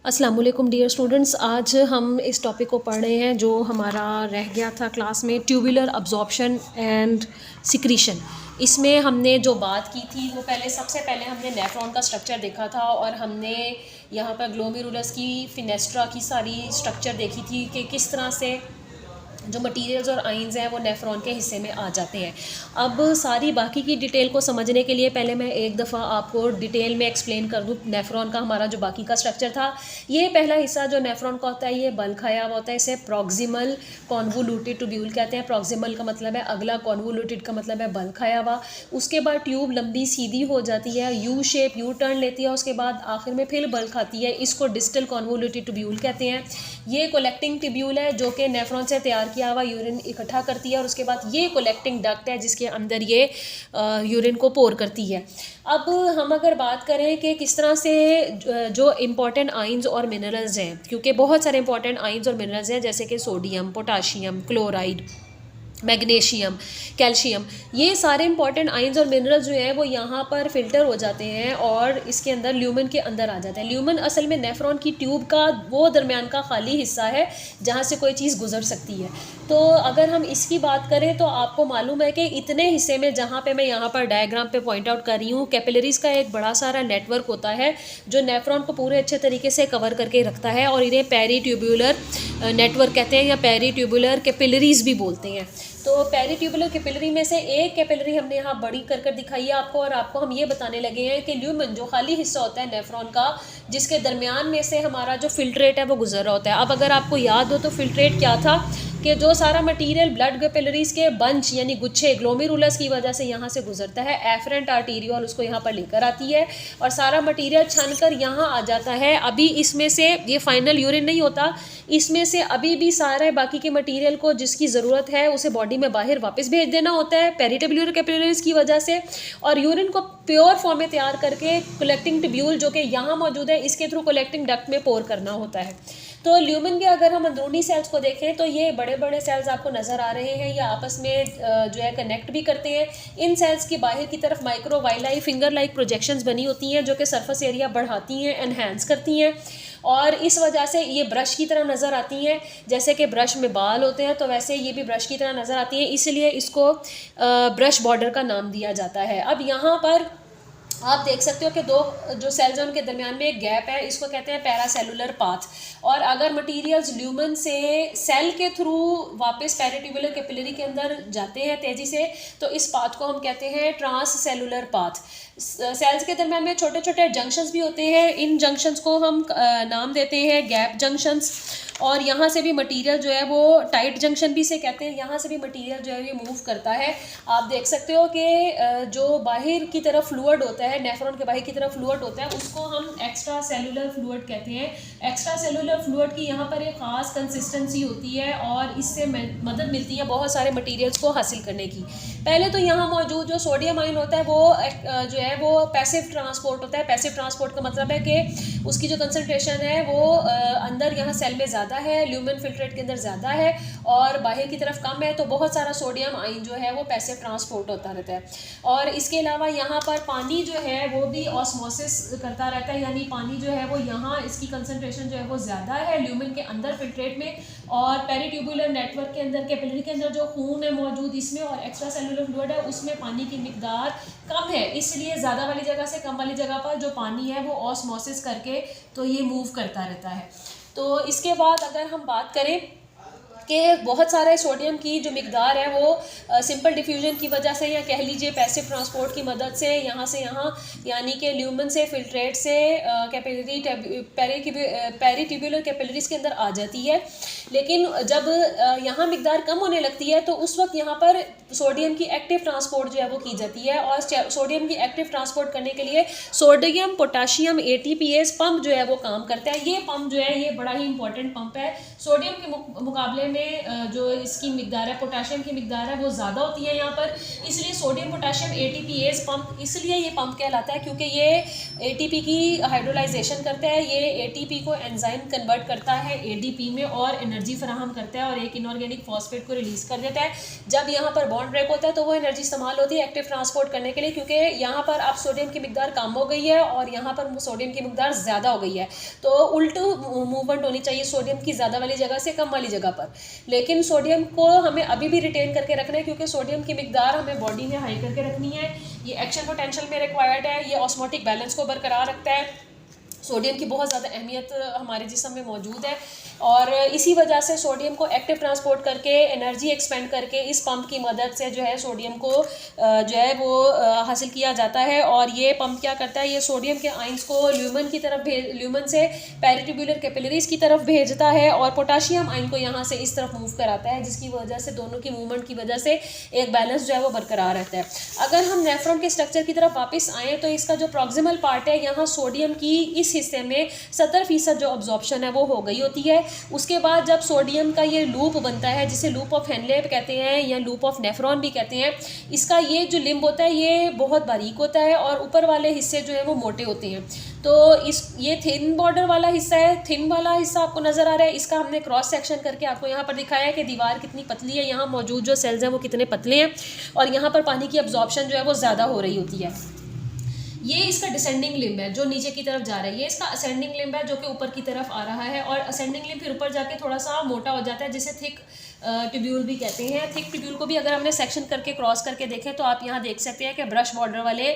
अस्सलाम वालेकुम dear students, आज हम इस टॉपिक को पढ़ रहे हैं जो हमारा रह गया था क्लास में, ट्यूबुलर अब्जॉर्प्शन एंड सिक्रीशन। इसमें हमने जो बात की थी वो सबसे पहले हमने नेफ्रॉन का स्ट्रक्चर देखा था और हमने यहाँ पर ग्लोमेरुलस की फिनेस्ट्रा की सारी स्ट्रक्चर देखी थी कि किस तरह से जो मटेरियल्स और आइंस हैं वो नेफ्रॉन के हिस्से में आ जाते हैं। अब सारी बाकी की डिटेल को समझने के लिए पहले मैं एक दफ़ा आपको डिटेल में एक्सप्लेन कर दूँ नेफ्रॉन का हमारा जो बाकी का स्ट्रक्चर था। ये पहला हिस्सा जो नेफ्रॉन का होता है ये बल खाया हुआ होता है, इसे प्रॉक्सिमल कॉन्वोल्यूटेड ट्यूब्यूल कहते हैं। प्रॉक्सिमल का मतलब है अगला, कॉन्वोल्यूटेड का मतलब है बल खाया हुआ। उसके बाद ट्यूब लंबी सीधी हो जाती है, यू शेप, यू टर्न लेती है, उसके बाद आखिर में फिर बल खाती है। इसको डिस्टल कॉन्वोल्यूटेड ट्यूब्यूल कहते हैं। ये कलेक्टिंग ट्यूब्यूल है जो कि नेफ्रॉन से तैयार किया हुआ यूरिन इकट्ठा करती है और उसके बाद ये कलेक्टिंग डक्ट है जिसके अंदर ये यूरिन को पोर करती है। अब हम अगर बात करें कि किस तरह से जो इम्पॉर्टेंट आइंस और मिनरल्स हैं, क्योंकि बहुत सारे इंपॉर्टेंट आइंस और मिनरल्स हैं जैसे कि sodium, potassium, chloride, magnesium, calcium, ये सारे इंपॉर्टेंट आइंस और मिनरल्स जो हैं वो यहाँ पर फिल्टर हो जाते हैं और इसके अंदर ल्यूमन के अंदर आ जाते हैं। ल्यूमन असल में नेफ्रॉन की ट्यूब का वो दरमियान का खाली हिस्सा है जहाँ से कोई चीज़ गुजर सकती है। तो अगर हम इसकी बात करें तो आपको मालूम है कि इतने हिस्से में, जहाँ पे मैं यहाँ पर डायग्राम पे पॉइंट आउट कर रही हूँ, कैपिलरीज का एक बड़ा सारा नेटवर्क होता है जो नेफ्रॉन को पूरे अच्छे तरीके से कवर करके रखता है और इन्हें पेरी ट्यूब्यूलर नेटवर्क कहते हैं या पेरी ट्यूब्यूलर कैपिलरीज भी बोलते हैं। तो पेरी ट्यूबुलर कैपिलरी में से एक कैपिलरी हमने यहाँ बड़ी कर दिखाई है आपको, और आपको हम ये बताने लगे हैं कि ल्यूमन जो खाली हिस्सा होता है नेफ्रॉन का, जिसके दरमियान में से हमारा जो फिल्ट्रेट है वो गुजर रहा होता है। अब अगर आपको याद हो तो फिल्ट्रेट क्या था कि जो सारा मटेरियल ब्लड कैपिलरीज के बंच यानी गुच्छे ग्लोमेरुलस की वजह से यहाँ से गुजरता है, एफरेंट आर्टीरियोल उसको यहाँ पर लेकर आती है और सारा मटेरियल छनकर यहाँ आ जाता है। अभी इसमें से ये फाइनल यूरिन नहीं होता, इसमें से अभी भी सारे बाकी के मटेरियल को जिसकी ज़रूरत है उसे बॉडी में बाहर वापस भेज देना होता है पेरिट्यूबुलर कैपिलरीज की वजह से, और यूरिन को प्योर फॉर्म में तैयार करके कलेक्टिंग ट्यूब्यूल जो कि यहाँ मौजूद है इसके थ्रू कलेक्टिंग डक्ट में पोर करना होता है। तो ल्यूमन के अगर हम अंदरूनी सेल्स को देखें तो ये बड़े बड़े सेल्स आपको नज़र आ रहे हैं, ये आपस में जो है कनेक्ट भी करते हैं। इन सेल्स की बाहर की तरफ माइक्रोवाइलाई फिंगर लाइक प्रोजेक्शंस बनी होती हैं जो कि सरफेस एरिया बढ़ाती हैं, एनहेंस करती हैं, और इस वजह से ये ब्रश की तरह नज़र आती हैं। जैसे कि ब्रश में बाल होते हैं तो वैसे ये भी ब्रश की तरह नज़र आती हैं, इसलिए इसको ब्रश बॉर्डर का नाम दिया जाता है। अब यहाँ पर आप देख सकते हो कि दो जो सेल्स हैं उनके दरमियान में एक गैप है, इसको कहते हैं पैरासेलुलर पाथ। और अगर मटेरियल्स ल्यूमन से सेल के थ्रू वापस पेरिट्यूबुलर कैपिलरी के अंदर जाते हैं तेज़ी से, तो इस पाथ को हम कहते हैं ट्रांससेलुलर पाथ। सेल्स के दरमियान में छोटे छोटे जंक्शंस भी होते हैं, इन जंक्शंस को हम नाम देते हैं गैप जंक्शंस। और यहाँ से भी मटेरियल जो है वो टाइट जंक्शन भी से कहते हैं, यहाँ से भी मटेरियल जो है ये मूव करता है। आप देख सकते हो कि जो बाहर की तरफ फ्लूइड होता है, नेफ्रॉन के बाहर की तरफ फ्लूइड होता है, उसको हम एक्स्ट्रा सेलुलर फ्लूइड कहते हैं। एक्स्ट्रा सेलुलर फ्लूइड की यहाँ पर एक ख़ास कंसिस्टेंसी होती है और इससे मदद मिलती है बहुत सारे मटीरियल्स को हासिल करने की। पहले तो यहाँ मौजूद जो सोडियम आयन होता है वो जो है वो पैसिव ट्रांसपोर्ट होता है। पैसिव ट्रांसपोर्ट का मतलब है कि उसकी जो कंसनट्रेशन है वो अंदर यहाँ सेल में ज़्यादा है, ल्यूमन फिल्ट्रेट के अंदर ज़्यादा है और बाहर की तरफ कम है, तो बहुत सारा सोडियम आयन जो है वो पैसिव ट्रांसपोर्ट होता रहता है। और इसके अलावा यहाँ पर पानी जो है वो भी ऑस्मोसिस करता रहता है, यानी पानी जो है वो यहाँ इसकी कंसनट्रेशन जो है वो ज़्यादा है ल्यूमन के अंदर फिल्ट्रेट में, और पेरिट्यूबुलर नेटवर्क के अंदर कैपिलरी के अंदर जो खून है मौजूद इसमें और एक्स्ट्रा सेलुलर फ्लूइड है उसमें पानी की मिकदार कम है, इसलिए ज़्यादा वाली जगह से कम वाली जगह पर जो पानी है वो ऑस्मोसिस करके तो ये मूव करता रहता है। तो इसके बाद अगर हम बात करें कि बहुत सारे सोडियम की जो मिकदार है वो सिंपल डिफ्यूजन की वजह से या कह लीजिए पैसिव ट्रांसपोर्ट की मदद से यहाँ से यहाँ यानी कि ल्यूमन से फिल्ट्रेट से कैपिलरी पेरिट्यूबुलर कैपिलरीज के अंदर आ जाती है। लेकिन जब यहाँ मिकदार कम होने लगती है तो उस वक्त यहाँ पर सोडियम की एक्टिव ट्रांसपोर्ट जो है वो की जाती है, और सोडियम की एक्टिव ट्रांसपोर्ट करने के लिए सोडियम पोटाशियम ATPase पंप जो है वो काम करता है। ये पंप जो है ये बड़ा ही इंपॉर्टेंट पंप है। सोडियम के मुकाबले में में जो इसकी मिकदार है, पोटाशियम की मिकदार है वो ज़्यादा होती है यहाँ पर, इसलिए सोडियम पोटाशियम ATPase पंप, इसलिए ये पंप कहलाता है क्योंकि ये ATP की हाइड्रोलाइजेशन करता है, ये ATP को एंजाइम कन्वर्ट करता है ADP में और एनर्जी फराहम करता है और एक इनऑर्गेनिक फॉस्फेट को रिलीज़ कर देता है। जब यहाँ पर बॉन्ड ब्रेक होता है तो वो एनर्जी इस्तेमाल होती है एक्टिव ट्रांसपोर्ट करने के लिए, क्योंकि यहाँ पर अब सोडियम की मिकदार कम हो गई है और यहाँ पर सोडियम की मिकदार ज़्यादा हो गई है, तो उल्ट मूवमेंट होनी चाहिए सोडियम की ज़्यादा वाली जगह से कम वाली जगह पर। लेकिन सोडियम को हमें अभी भी रिटेन करके रखना है क्योंकि सोडियम की मिकदार हमें बॉडी में हाई करके रखनी है। ये एक्शन पोटेंशियल में रिक्वायर्ड है, ये ऑस्मोटिक बैलेंस को बरकरार रखता है। सोडियम की बहुत ज़्यादा अहमियत हमारे जिस्म में मौजूद है और इसी वजह से सोडियम को एक्टिव ट्रांसपोर्ट करके एनर्जी एक्सपेंड करके इस पंप की मदद से जो है सोडियम को जो है वो हासिल किया जाता है। और ये पंप क्या करता है, ये सोडियम के आइंस को ल्यूमन की तरफ ल्यूमन से पेरिट्यूबुलर कैपिलरीज की तरफ भेजता है और पोटाशियम आइन को यहाँ से इस तरफ मूव कराता है, जिसकी वजह से दोनों की मूवमेंट की वजह से एक बैलेंस जो है वो बरकरार रहता है। अगर हम नेफ्रॉन के स्ट्रक्चर की तरफ वापस आएँ तो इसका जो प्रॉक्सिमल पार्ट है, यहाँ सोडियम की इस हिस्से में 70% जो अब्जॉर्प्शन है वो हो गई होती है। उसके बाद जब सोडियम का ये लूप बनता है, जिसे लूप ऑफ हेनले कहते हैं या लूप ऑफ नेफ्रॉन भी कहते हैं, इसका ये जो लिम्ब होता है ये बहुत बारीक होता है और ऊपर वाले हिस्से जो है वो मोटे होते हैं। तो ये थिन बॉर्डर वाला हिस्सा है, थिन वाला हिस्सा आपको नज़र आ रहा है, इसका हमने क्रॉस सेक्शन करके आपको यहाँ पर दिखाया है कि दीवार कितनी पतली है, यहाँ मौजूद जो सेल्स हैं वो कितने पतले हैं और यहाँ पर पानी की अब्जॉर्प्शन जो है वो ज़्यादा हो रही होती है। ये इसका डिसेंडिंग लिम्ब है जो नीचे की तरफ जा रहा है, ये इसका असेंडिंग लिम्ब है जो कि ऊपर की तरफ आ रहा है और असेंडिंग लिम्ब फिर ऊपर जाके थोड़ा सा मोटा हो जाता है, जिसे थिक ट्यूब्यूल भी कहते हैं। थिक ट्यूब्यूल को भी अगर हमने सेक्शन करके क्रॉस करके देखें तो आप यहाँ देख सकते हैं कि ब्रश बॉर्डर वाले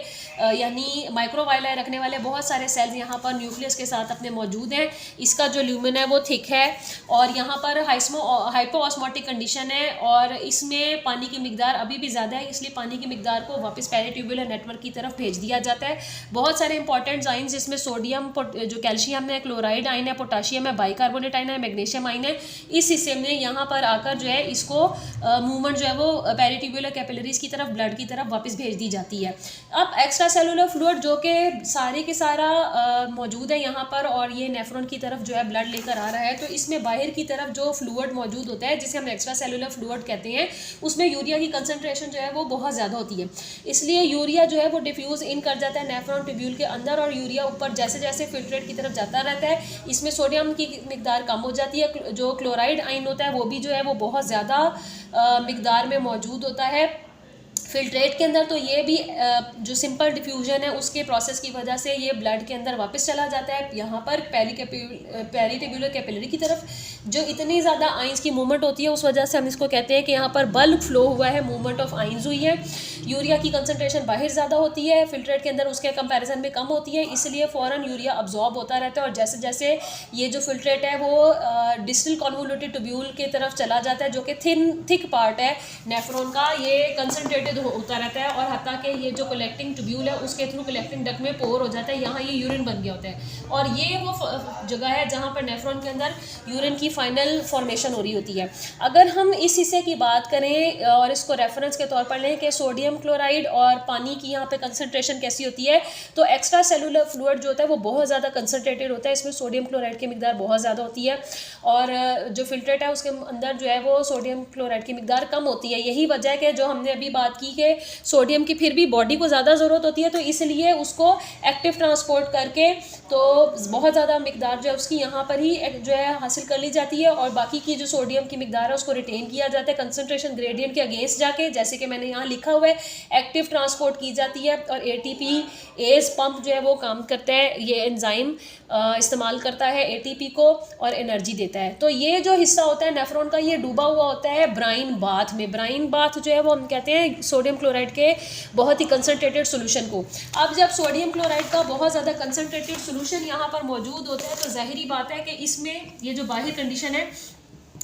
यानी माइक्रोवाइलाई रखने वाले बहुत सारे सेल्स यहाँ पर न्यूक्लियस के साथ अपने मौजूद हैं। इसका जो ल्यूमेन है वो थिक है और यहाँ पर हाइपोऑस्मोटिक कंडीशन है और इसमें पानी की मिकदार अभी भी ज़्यादा है, इसलिए पानी की मिकदार को वापस पेरिट्यूबुलर नेटवर्क की तरफ भेज दिया जाता है। बहुत सारे इंपॉर्टेंट आइंस जिसमें सोडियम, जो कैल्शियम है, क्लोराइड आइन है, पोटाशियम है, बाइकार्बोनेट आइन है, मैग्नीशियम आइन है, इस हिस्से में यहाँ पर आकर जो है इसको मूवमेंट जो है वो पेरिट्यूबुलर कैपिलरीज की तरफ, ब्लड की तरफ वापस भेज दी जाती है। अब एक्स्ट्रा सेलुलर फ्लूइड जो कि सारे के सारा मौजूद है यहाँ पर और ये नेफ्रॉन की तरफ जो है ब्लड लेकर आ रहा है, तो इसमें बाहर की तरफ जो फ्लूइड मौजूद होता है जिसे हम एक्स्ट्रा सेलुलर फ्लूइड कहते हैं, उसमें यूरिया की कंसनट्रेशन जो है वो बहुत ज़्यादा होती है, इसलिए यूरिया जो है वो डिफ्यूज़ इन कर जाता है नेफ्रॉन ट्यूब्यूल के अंदर और यूरिया ऊपर जैसे जैसे फिल्ट्रेट की तरफ जाता रहता है, इसमें सोडियम की मिकदार कम हो जाती है। जो क्लोराइड आइन होता है वो भी जो है वो बहुत ज़्यादा मिकदार में मौजूद होता है फिल्ट्रेट के अंदर। तो ये भी जो सिंपल डिफ्यूजन है उसके प्रोसेस की वजह से ये ब्लड के अंदर वापस चला जाता है यहाँ पर पेरिट्यूबुलर कैपिलरी की तरफ। जो इतनी ज़्यादा आइंस की मूवमेंट होती है उस वजह से हम इसको कहते हैं कि यहाँ पर बल्क फ्लो हुआ है, मूवमेंट ऑफ आइंस हुई है। यूरिया की कंसनट्रेशन बाहर ज़्यादा होती है, फिल्ट्रेट के अंदर उसके कंपैरिजन में कम होती है, इसलिए फ़ौरन यूरिया अब्जॉर्ब होता रहता है और जैसे जैसे ये जो फिल्ट्रेट है वो डिस्टल कॉन्वोल्यूटेड ट्यूब्यूल की तरफ चला जाता है जो कि थिक पार्ट है नेफ्रॉन का, ये कंसनट्रेटेड होता रहता है और हत्ता कि ये जो कलेक्टिंग ट्यूब्यूल है उसके थ्रू कलेक्टिंग डक्ट में पोर हो जाता है, यहाँ ये यूरिन बन गया होता है और ये वो जगह है जहाँ पर नेफ्रॉन के अंदर यूरिन की फाइनल फॉर्मेशन हो रही होती है। अगर हम इस हिस्से की बात करें और इसको रेफरेंस के तौर पर लें कि सोडियम क्लोराइड और पानी की यहाँ पे कंसनट्रेशन कैसी होती है, तो एक्स्ट्रा सेलुलर फ्लूइड जो होता है वो बहुत ज़्यादा कंसनट्रेटेड होता है, इसमें सोडियम क्लोराइड की मिकदार बहुत ज़्यादा होती है और जो फिल्ट्रेट है उसके अंदर जो है वो सोडियम क्लोराइड की मिकदार कम होती है। यही वजह है कि जो हमने अभी बात की कि सोडियम की फिर भी बॉडी को ज़्यादा ज़रूरत होती है, तो इसलिए उसको एक्टिव ट्रांसपोर्ट करके तो बहुत ज़्यादा मिकदार जो है उसकी यहाँ पर ही जो है हासिल कर ली जाती है और बाकी की जो सोडियम की मिकदार है उसको रिटेन किया जाता है कंसनट्रेशन ग्रेडियंट के अगेंस्ट जाके, जैसे कि मैंने यहाँ लिखा हुआ है, एक्टिव ट्रांसपोर्ट की जाती है और ATPase पंप जो है वो काम करता है, ये एंजाइम इस्तेमाल करता है ATP को और एनर्जी देता है। तो ये जो हिस्सा होता है नेफ्रॉन का ये डूबा हुआ होता है ब्राइन बाथ में। ब्राइन बाथ जो है वो हम कहते हैं सोडियम क्लोराइड के बहुत ही कंसनट्रेटेड सोल्यूशन को। अब जब सोडियम क्लोराइड का बहुत ज़्यादा कंसनट्रेटेड सोल्यूशन यहाँ पर मौजूद होता है तो ज़ाहिरी बात है कि इसमें ये जो बाहरी कंडीशन है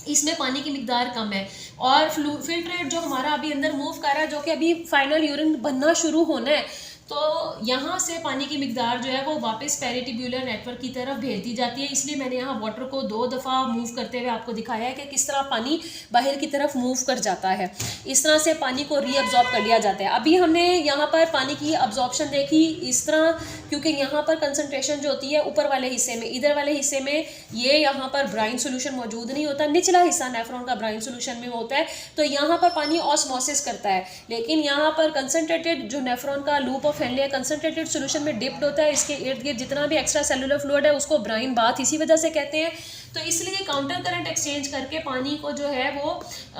इसमें पानी की मिकदार कम है और फिल्ट्रेट जो हमारा अभी अंदर मूव कर रहा है जो कि अभी फाइनल यूरिन बनना शुरू होना है, तो यहाँ से पानी की मिकदार जो है वो वापस पेरिटिब्यूलर नेटवर्क की तरफ भेज दी जाती है। इसलिए मैंने यहाँ वाटर को 2 दफ़ा मूव करते हुए आपको दिखाया है कि किस तरह पानी बाहर की तरफ मूव कर जाता है। इस तरह से पानी को रीअब्जॉर्ब कर लिया जाता है। अभी हमने यहाँ पर पानी की अब्जॉर्प्शन देखी इस तरह, क्योंकि यहाँ पर कंसनट्रेशन जो होती है ऊपर वाले हिस्से में, इधर वाले हिस्से में ये यहाँ पर ब्राइन सोल्यूशन मौजूद नहीं होता, निचला हिस्सा नेफ्रॉन का ब्राइन सोल्यूशन में होता है, तो यहाँ पर पानी ऑस्मोसिस करता है। लेकिन यहाँ पर कंसनट्रेटेड जो नेफ्रॉन का loop of Henle concentrated solution में डिप्ड होता है, इसके इर्द गिर्द जितना भी एक्स्ट्रा सेलुलर फ्लूइड है उसको ब्राइन बाथ इसी वजह से कहते हैं। तो इसलिए काउंटर करंट एक्सचेंज करके पानी को जो है वो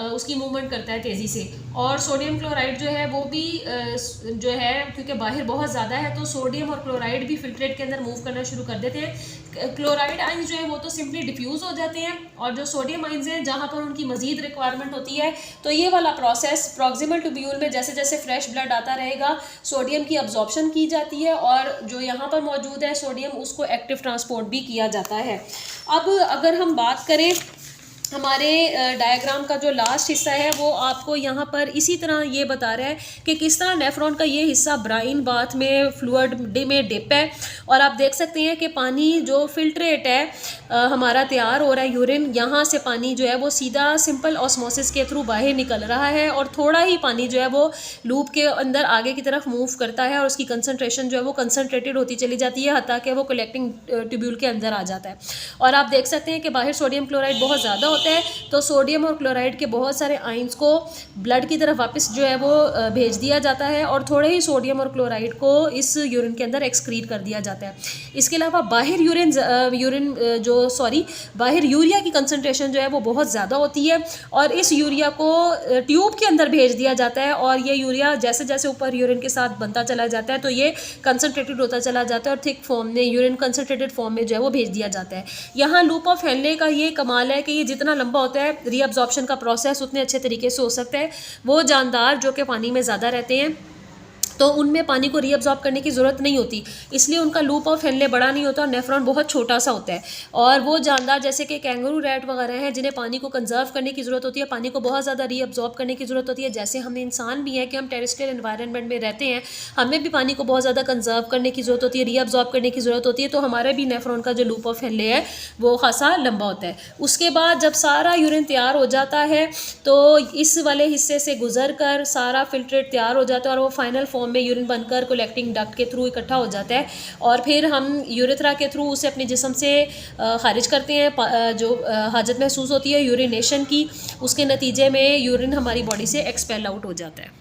उसकी मूवमेंट करता है तेज़ी से। और सोडियम क्लोराइड जो है वो भी जो है, क्योंकि बाहर बहुत ज़्यादा है तो सोडियम और क्लोराइड भी फिल्ट्रेट के अंदर मूव करना शुरू कर देते हैं। क्लोराइड आइंस जो है वो तो सिंपली डिफ्यूज़ हो जाते हैं, और जो सोडियम आइंस हैं जहाँ पर उनकी मज़ीद रिक्वायरमेंट होती है, तो ये वाला प्रोसेस प्रॉक्सिमल ट्यूब्यूल में जैसे जैसे फ्रेश ब्लड आता रहेगा सोडियम की अब्जॉर्प्शन की जाती है, और जो यहाँ पर मौजूद है सोडियम उसको एक्टिव ट्रांसपोर्ट भी किया जाता है। अब अगर हम बात करें हमारे डायग्राम का जो लास्ट हिस्सा है वो आपको यहाँ पर इसी तरह ये बता रहा है कि किस तरह नेफ्रॉन का ये हिस्सा ब्राइन बाथ में फ्लूइड में डिप है, और आप देख सकते हैं कि पानी जो फिल्ट्रेट है हमारा तैयार हो रहा है यूरिन, यहाँ से पानी जो है वो सीधा सिंपल ऑस्मोसिस के थ्रू बाहर निकल रहा है, और थोड़ा ही पानी जो है वो लूप के अंदर आगे की तरफ मूव करता है, और उसकी कंसनट्रेशन जो है वो कंसनट्रेटेड होती चली जाती है हत्ता कि वो कलेक्टिंग ट्यूब्यूल के अंदर आ जाता है। और आप देख सकते हैं कि बाहर सोडियम क्लोराइड बहुत ज़्यादा होता है, तो सोडियम और क्लोराइड के बहुत सारे आइंस को ब्लड की तरफ वापस जो है वो भेज दिया जाता है, और थोड़े ही सोडियम और क्लोराइड को इस यूरिन के अंदर एक्सक्रीट कर दिया जाता है। इसके अलावा बाहर बाहर यूरिया की कंसनट्रेशन जो है वो बहुत ज़्यादा होती है, और इस यूरिया को ट्यूब के अंदर भेज दिया जाता है, और ये यूरिया जैसे जैसे ऊपर यूरिन के साथ बनता चला जाता है तो ये कंसनट्रेटेड होता चला जाता है, और थिक फॉर्म में यूरिन कंसनट्रेटेड फॉर्म में जो है वो भेज दिया जाता है। यहाँ लूप ऑफ हेनले का ये कमाल है कि ये जितना लंबा होता है रीअब्जॉर्प्शन का प्रोसेस उतने अच्छे तरीके से हो सकता है। वो जानदार जो कि पानी में ज़्यादा रहते हैं तो उनमें पानी को रीअब्जॉर्ब करने की ज़रूरत नहीं होती, इसलिए उनका लूप ऑफ हेनले बड़ा नहीं होता और नेफ्रॉन बहुत छोटा सा होता है। और वो जानदार जैसे कि कैंगरू रैट वगैरह हैं जिन्हें पानी को कंजर्व करने की ज़रूरत होती है, पानी को बहुत ज़्यादा रीअब्जॉर्ब करने की ज़रूरत होती है, जैसे हम इंसान भी हैं कि हम टेरेस्ट्रियल एनवायरनमेंट में रहते हैं, हमें भी पानी को बहुत ज़्यादा कंजर्व करने की ज़रूरत होती है, रीअब्जॉर्ब करने की ज़रूरत होती है, तो हमारे भी नेफ्रॉन का जो लूप ऑफ हेनले है वो खासा लंबा होता है। उसके बाद जब सारा यूरिन तैयार हो जाता है तो इस वाले हिस्से से गुजर कर सारा फिल्ट्रेट तैयार हो जाता है, और वो फाइनल फॉर्म में यूरिन बनकर कलेक्टिंग डक्ट के थ्रू इकट्ठा हो जाता है, और फिर हम यूरेथ्रा के थ्रू उसे अपने जिस्म से खारिज करते हैं। जो हाजत महसूस होती है यूरिनेशन की, उसके नतीजे में यूरिन हमारी बॉडी से एक्सपेल आउट हो जाता है।